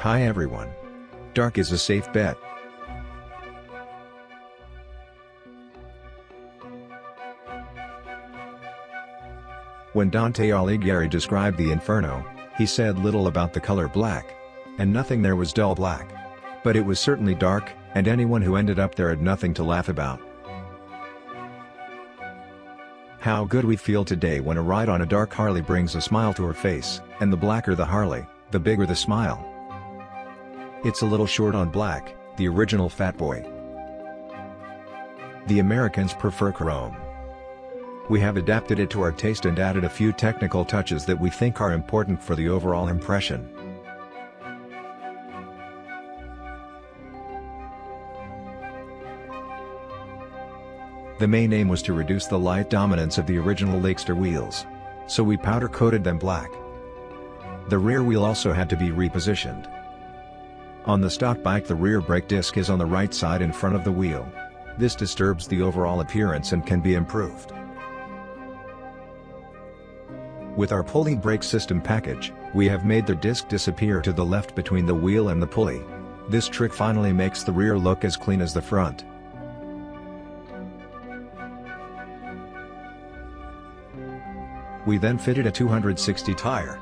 Hi everyone. Dark is a safe bet. When Dante Alighieri described the Inferno, he said little about the color black. And nothing there was dull black. But it was certainly dark, and anyone who ended up there had nothing to laugh about. How good we feel today when a ride on a dark Harley brings a smile to our face, and the blacker the Harley, the bigger the smile. It's a little short on black, the original Fat Boy. The Americans prefer chrome. We have adapted it to our taste and added a few technical touches that we think are important for the overall impression. The main aim was to reduce the light dominance of the original Lakester wheels. So we powder-coated them black. The rear wheel also had to be repositioned. On the stock bike, the rear brake disc is on the right side in front of the wheel. This disturbs the overall appearance and can be improved. With our pulley brake system package, we have made the disc disappear to the left between the wheel and the pulley. This trick finally makes the rear look as clean as the front. We then fitted a 260 tire.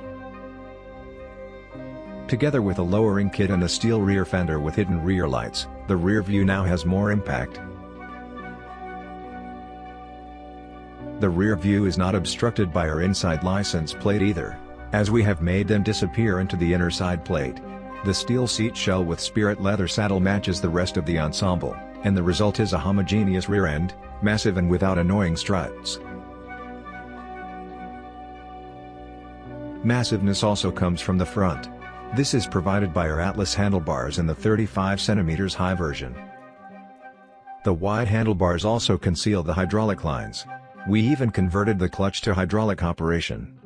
Together with a lowering kit and a steel rear fender with hidden rear lights, the rear view now has more impact. The rear view is not obstructed by our inside license plate either, as we have made them disappear into the inner side plate. The steel seat shell with spirit leather saddle matches the rest of the ensemble, and the result is a homogeneous rear end, massive and without annoying struts. Massiveness also comes from the front. This is provided by our Atlas handlebars in the 35 cm high version. The wide handlebars also conceal the hydraulic lines. We even converted the clutch to hydraulic operation.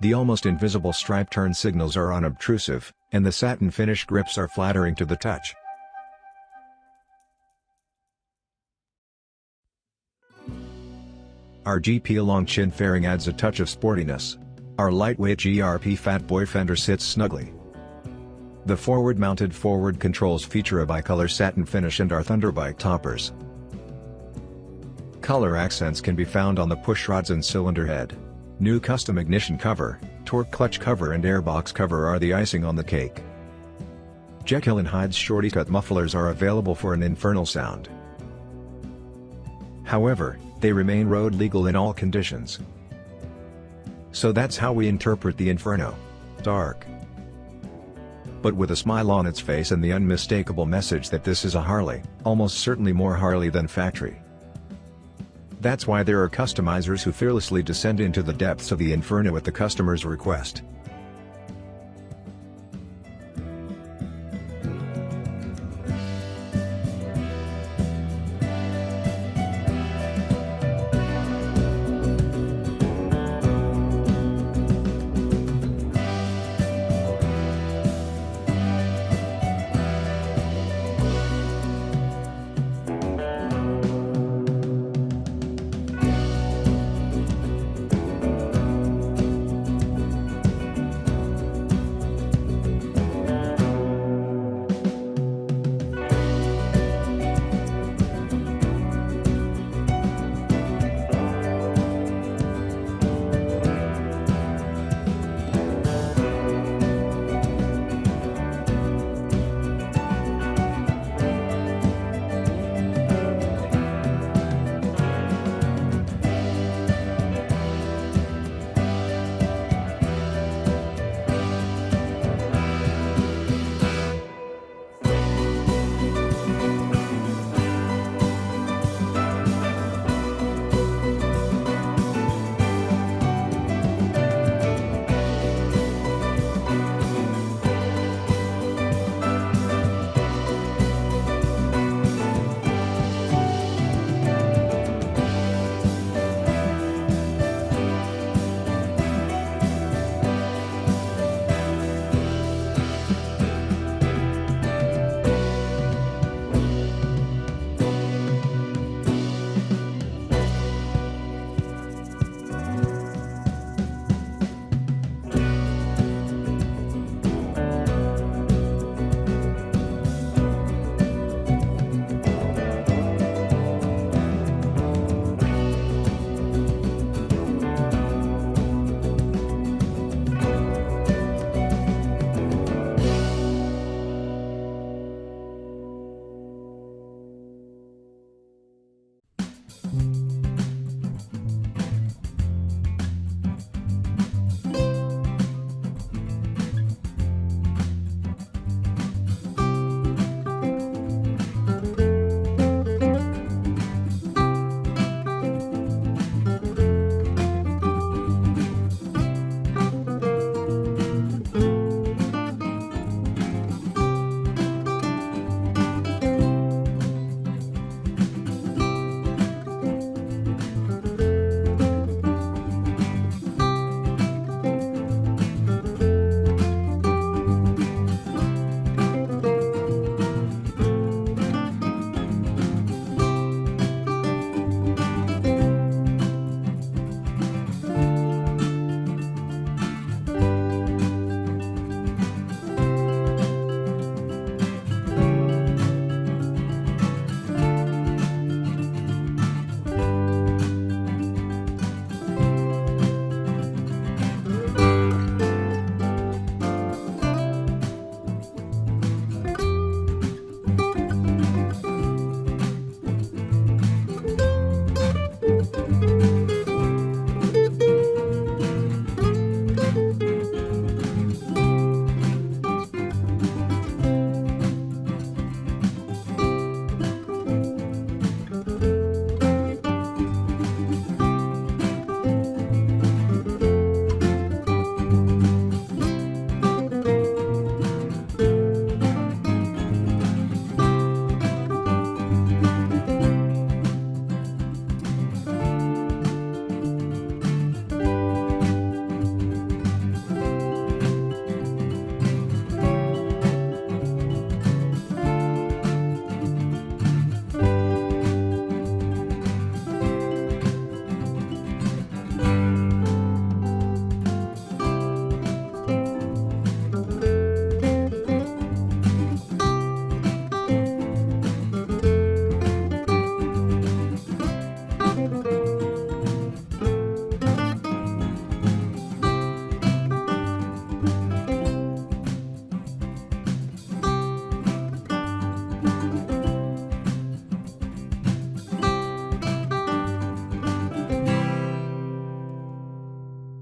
The almost invisible stripe turn signals are unobtrusive, and the satin finish grips are flattering to the touch. Our GP long chin fairing adds a touch of sportiness. Our lightweight GRP Fat Boy fender sits snugly. The forward-mounted forward controls feature a bicolor satin finish and our Thunderbike toppers. Color accents can be found on the pushrods and cylinder head. New custom ignition cover, torque clutch cover and airbox cover are the icing on the cake. Jekill and Hyde's shorty cut mufflers are available for an infernal sound. However, they remain road legal in all conditions. So that's how we interpret the Inferno. Dark, but with a smile on its face and the unmistakable message that this is a Harley, almost certainly more Harley than factory. That's why there are customizers who fearlessly descend into the depths of the Inferno at the customer's request.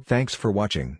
Thanks for watching.